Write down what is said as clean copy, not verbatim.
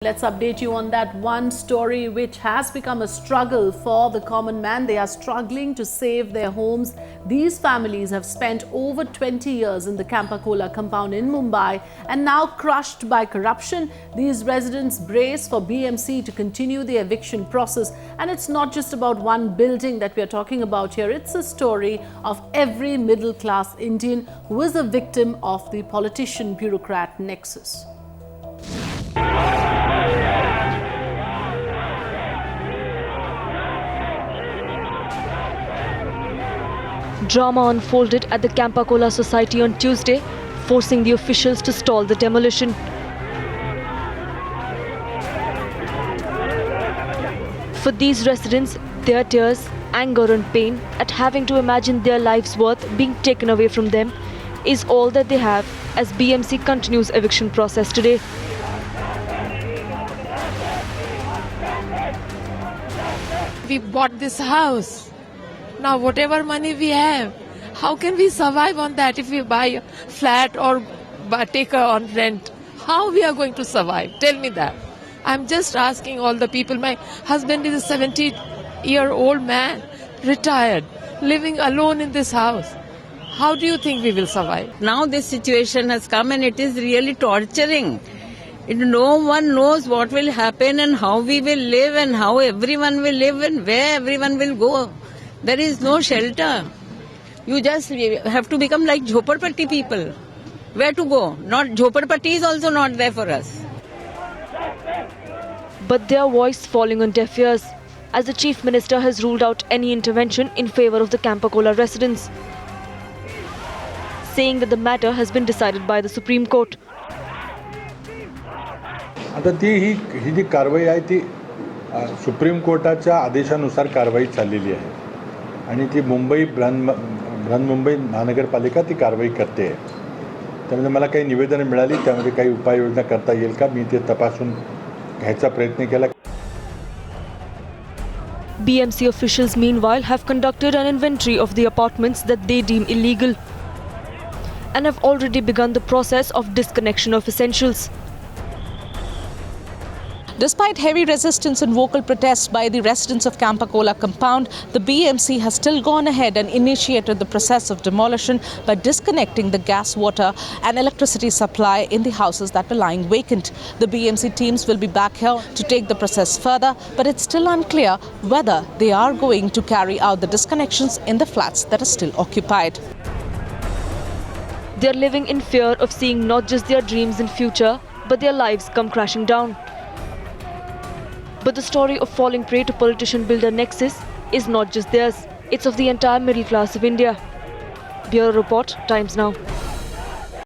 Let's update you on that one story which has become a struggle for the common man. They are struggling to save their homes. These families have spent over 20 years in the Campacola compound in Mumbai and now crushed by corruption. These residents brace for BMC to continue the eviction process. And it's not just about one building that we are talking about here. It's a story of every middle-class Indian who is a victim of the politician-bureaucrat nexus. Drama unfolded at the Campacola Society on Tuesday, forcing the officials to stall the demolition. For these residents, their tears, anger and pain at having to imagine their life's worth being taken away from them is all that they have as BMC continues eviction process today. We bought this house. Now whatever money we have, how can we survive on that if we buy a flat or take on rent? How we are going to survive? Tell me that. I'm just asking all the people. My husband is a 70-year-old man, retired, living alone in this house. How do you think we will survive? Now this situation has come and it is really torturing. No one knows what will happen and how we will live and how everyone will live and where everyone will go. There is no shelter. You just have to become like Jhoparpatti people. Where to go? Not Jhoparpatti is also not there for us. But their voice falling on deaf ears, as the Chief Minister has ruled out any intervention in favour of the Campacola residents, saying that the matter has been decided by the Supreme Court. आता ही जी कारवाई आहे ती supreme कोर्टाच्या आदेशानुसार कारवाई चाललेली आहे आणि ती बृहन्मुंबई महानगरपालिका ती कारवाई करते आहे. त्यामुळे मला काही निवेदन मिळाली, त्यामध्ये काही उपाययोजना करता येईल का मी ते तपासून घ्यायचा प्रयत्न केला. BMC officials meanwhile have conducted an inventory of the apartments that they deem illegal and have already begun the process of disconnection of essentials. Despite heavy resistance and vocal protests by the residents of Campacola compound, the BMC has still gone ahead and initiated the process of demolition by disconnecting the gas, water and electricity supply in the houses that were lying vacant. The BMC teams will be back here to take the process further, but it's still unclear whether they are going to carry out the disconnections in the flats that are still occupied. They are living in fear of seeing not just their dreams and future, but their lives come crashing down. But the story of falling prey to politician-builder nexus is not just theirs. It's of the entire middle class of India. Bureau Report, Times Now.